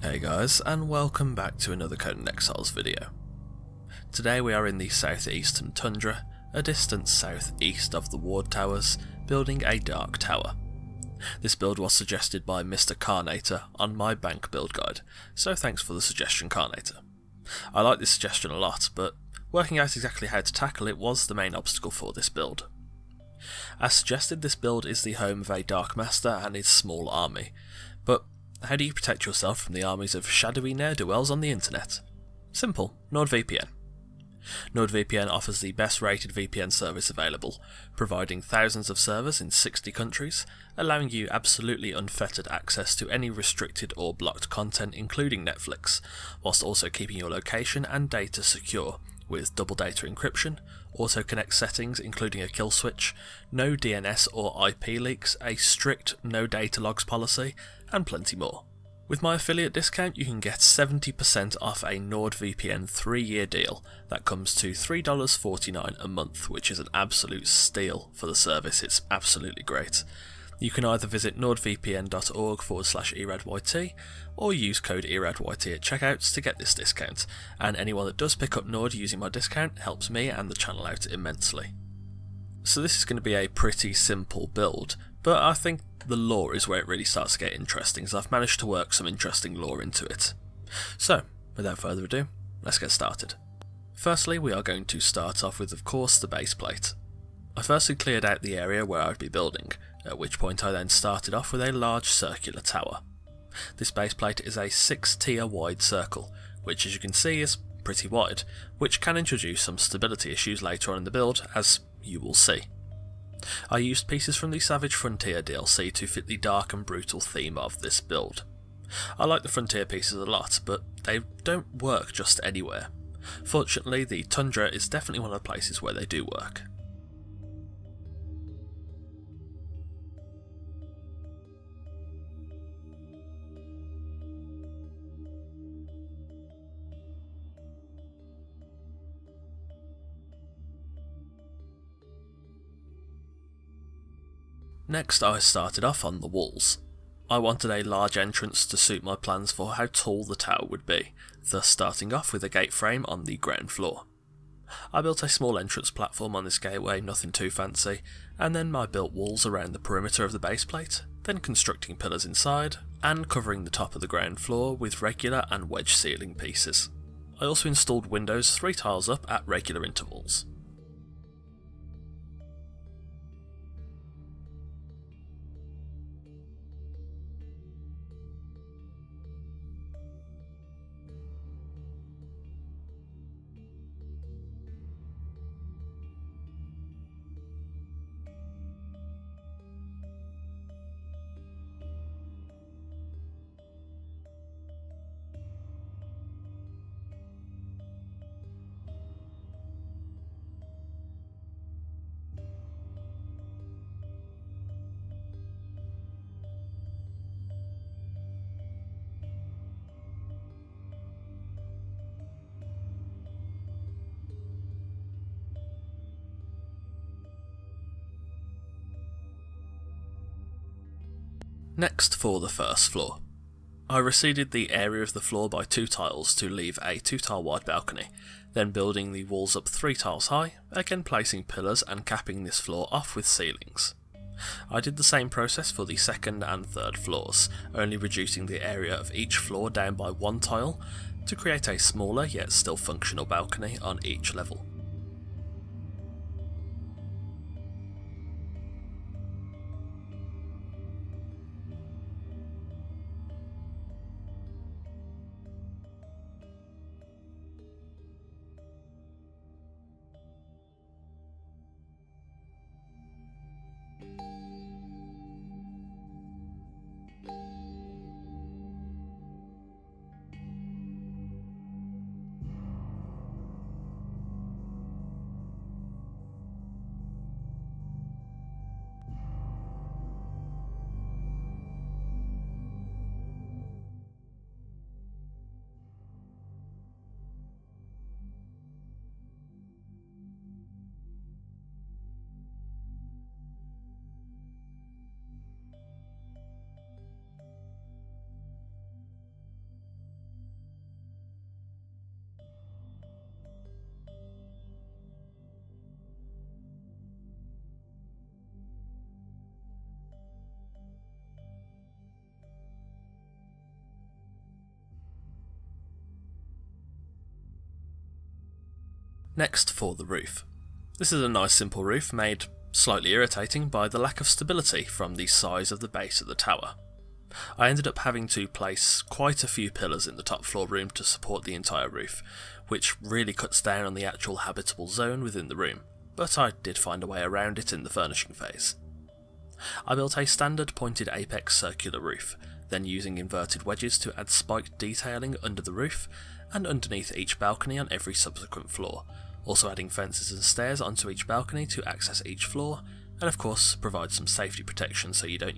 Hey guys, and welcome back to another Conan Exiles video. Today we are in the southeastern tundra, a distance southeast of the ward towers, building a dark tower. This build was suggested by Mr. Carnator on my bank build guide, so thanks for the suggestion, Carnator. I like this suggestion a lot, but working out exactly how to tackle it was the main obstacle for this build. As suggested, this build is the home of a Dark Master and his small army, but how do you protect yourself from the armies of shadowy ne'er-do-wells on the internet? Simple, NordVPN. NordVPN offers the best rated VPN service available, providing thousands of servers in 60 countries, allowing you absolutely unfettered access to any restricted or blocked content including Netflix, whilst also keeping your location and data secure, with double data encryption, auto-connect settings including a kill switch, no DNS or IP leaks, a strict no data logs policy, and plenty more. With my affiliate discount you can get 70% off a NordVPN 3-year deal that comes to $3.49 a month, which is an absolute steal for the service. It's absolutely great. You can either visit nordvpn.org/eradyt or use code eradyt at checkouts to get this discount, and anyone that does pick up Nord using my discount helps me and the channel out immensely. So this is going to be a pretty simple build, but I think the lore is where it really starts to get interesting, as I've managed to work some interesting lore into it. So, without further ado, let's get started. Firstly, we are going to start off with, of course, the base plate. I firstly cleared out the area where I would be building, at which point I then started off with a large circular tower. This base plate is a 6-tier wide circle, which as you can see is pretty wide, which can introduce some stability issues later on in the build, as you will see. I used pieces from the Savage Frontier DLC to fit the dark and brutal theme of this build. I like the Frontier pieces a lot, but they don't work just anywhere. Fortunately, the Tundra is definitely one of the places where they do work. Next I started off on the walls. I wanted a large entrance to suit my plans for how tall the tower would be, thus starting off with a gate frame on the ground floor. I built a small entrance platform on this gateway, nothing too fancy, and then I built walls around the perimeter of the base plate, then constructing pillars inside, and covering the top of the ground floor with regular and wedge ceiling pieces. I also installed windows 3 tiles up at regular intervals. Next for the first floor. I receded the area of the floor by 2 tiles to leave a 2-tile wide balcony, then building the walls up 3 tiles high, again placing pillars and capping this floor off with ceilings. I did the same process for the second and third floors, only reducing the area of each floor down by 1 tile to create a smaller yet still functional balcony on each level. Next, for the roof. This is a nice simple roof made slightly irritating by the lack of stability from the size of the base of the tower. I ended up having to place quite a few pillars in the top floor room to support the entire roof, which really cuts down on the actual habitable zone within the room, but I did find a way around it in the furnishing phase. I built a standard pointed apex circular roof, then using inverted wedges to add spiked detailing under the roof and underneath each balcony on every subsequent floor, also adding fences and stairs onto each balcony to access each floor, and of course provide some safety protection so you don't,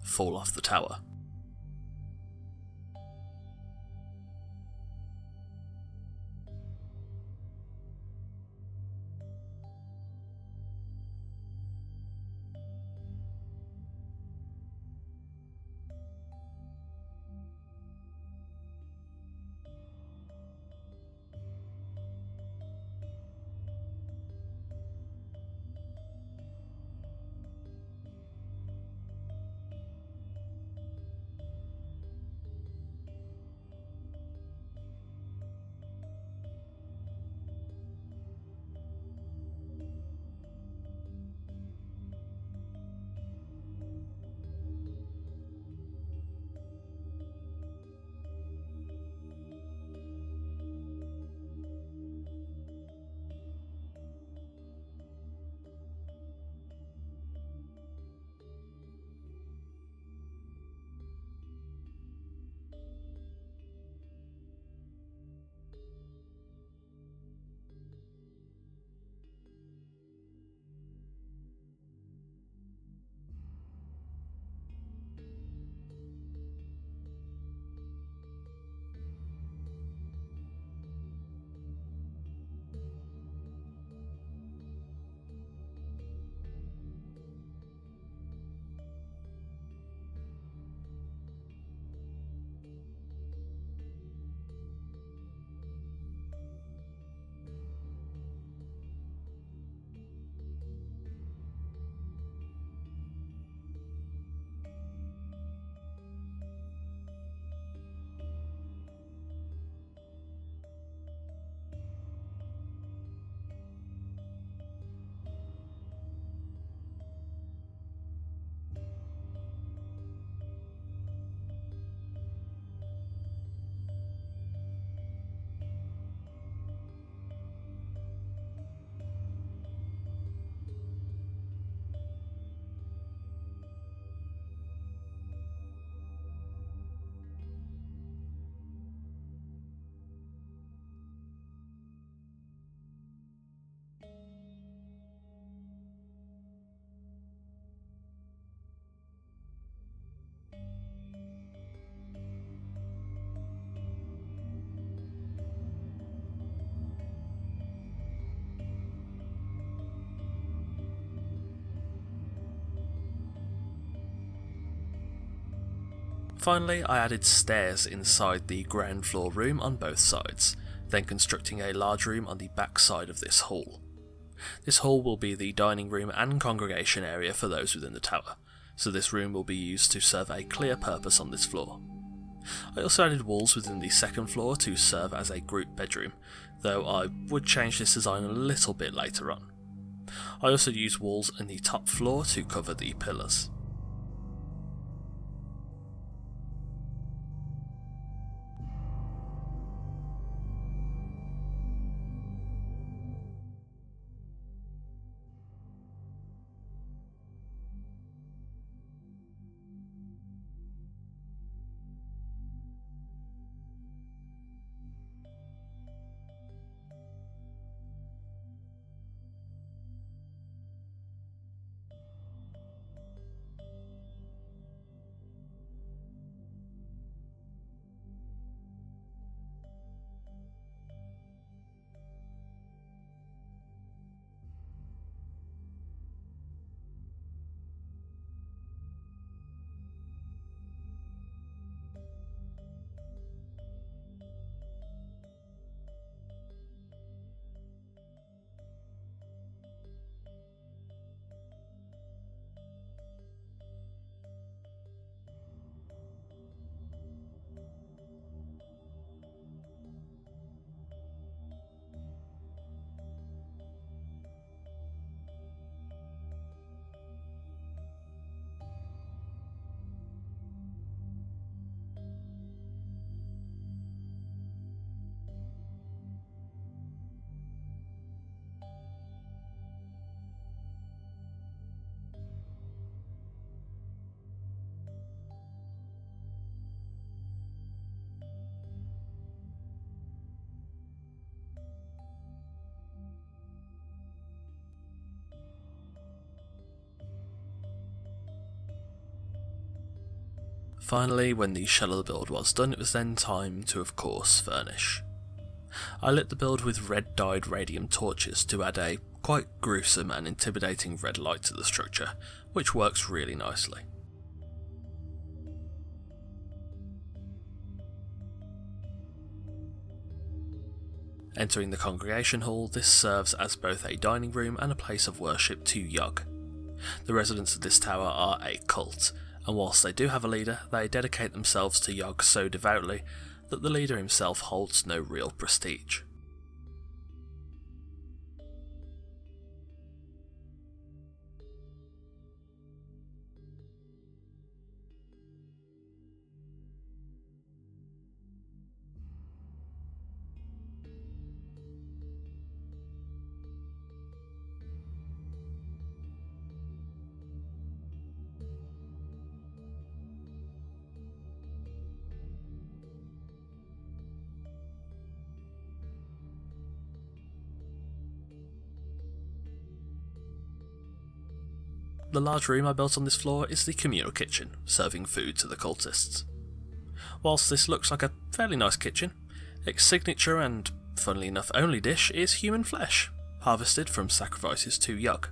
fall off the tower. Finally, I added stairs inside the ground floor room on both sides, then constructing a large room on the back side of this hall. This hall will be the dining room and congregation area for those within the tower, so this room will be used to serve a clear purpose on this floor. I also added walls within the second floor to serve as a group bedroom, though I would change this design a little bit later on. I also used walls in the top floor to cover the pillars. Finally, when the shell of the build was done, it was then time to, of course, furnish. I lit the build with red dyed radium torches to add a quite gruesome and intimidating red light to the structure, which works really nicely. Entering the congregation hall, this serves as both a dining room and a place of worship to Yog. The residents of this tower are a cult, and whilst they do have a leader, they dedicate themselves to Yog so devoutly that the leader himself holds no real prestige. The large room I built on this floor is the communal kitchen, serving food to the cultists. Whilst this looks like a fairly nice kitchen, its signature and, funnily enough, only dish is human flesh, harvested from sacrifices to Yug.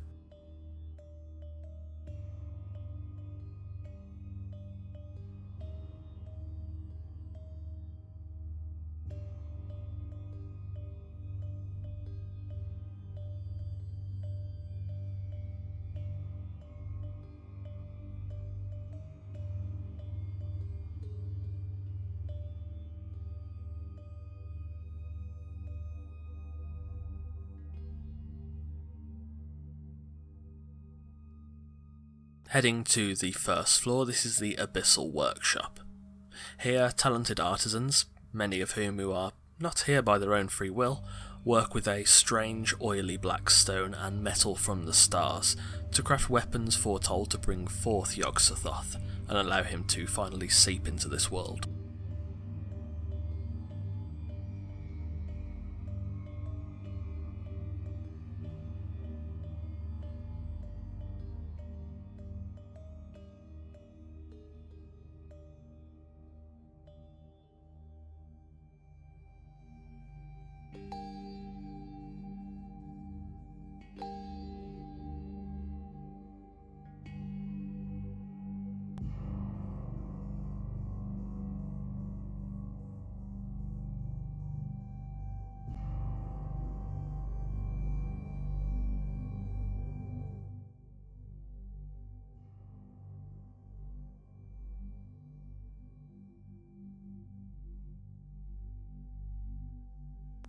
Heading to the first floor, this is the Abyssal Workshop. Here, talented artisans, many of whom who are not here by their own free will, work with a strange oily black stone and metal from the stars to craft weapons foretold to bring forth Yog-Sothoth and allow him to finally seep into this world.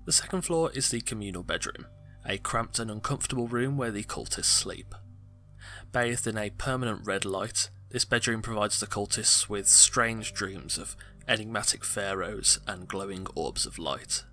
The second floor is the communal bedroom, a cramped and uncomfortable room where the cultists sleep. Bathed in a permanent red light, this bedroom provides the cultists with strange dreams of enigmatic pharaohs and glowing orbs of light.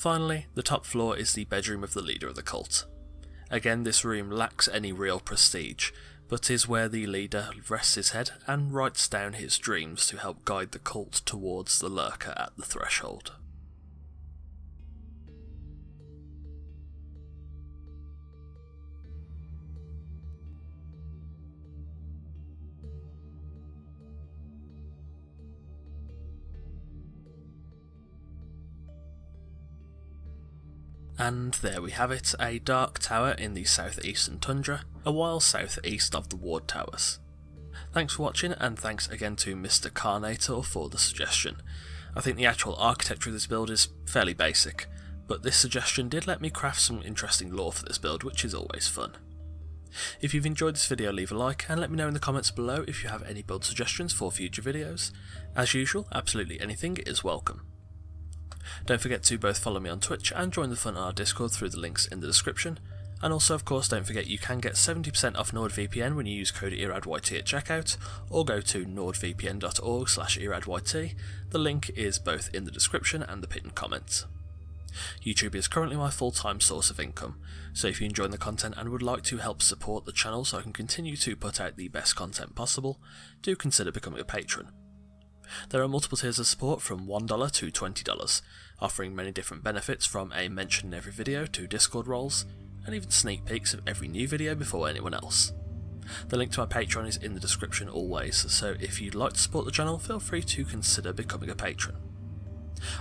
Finally, the top floor is the bedroom of the leader of the cult. Again, this room lacks any real prestige, but is where the leader rests his head and writes down his dreams to help guide the cult towards the lurker at the threshold. And there we have it, a dark tower in the southeastern tundra, a while southeast of the ward towers. Thanks for watching, and thanks again to Mr. Carnator for the suggestion. I think the actual architecture of this build is fairly basic, but this suggestion did let me craft some interesting lore for this build, which is always fun. If you've enjoyed this video, leave a like and let me know in the comments below if you have any build suggestions for future videos. As usual, absolutely anything is welcome. Don't forget to both follow me on Twitch and join the fun on our Discord through the links in the description. And also, of course, don't forget you can get 70% off NordVPN when you use code IRADYT at checkout, or go to nordvpn.org/IRADYT. The link is both in the description and the pinned comment. YouTube is currently my full-time source of income, so if you enjoy the content and would like to help support the channel so I can continue to put out the best content possible, do consider becoming a patron. There are multiple tiers of support from $1 to $20, offering many different benefits from a mention in every video to Discord roles, and even sneak peeks of every new video before anyone else. The link to my Patreon is in the description always, so if you'd like to support the channel, feel free to consider becoming a patron.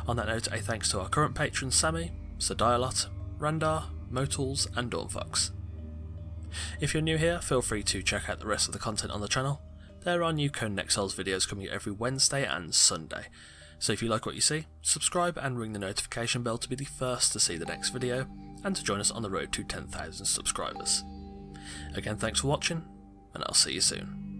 On that note, a thanks to our current patrons Sammy, Sir Dialot, Randar, Motools and Dawnfox. If you're new here, feel free to check out the rest of the content on the channel. There are new Conan Exiles videos coming every Wednesday and Sunday, so if you like what you see, subscribe and ring the notification bell to be the first to see the next video, and to join us on the road to 10,000 subscribers. Again, thanks for watching, and I'll see you soon.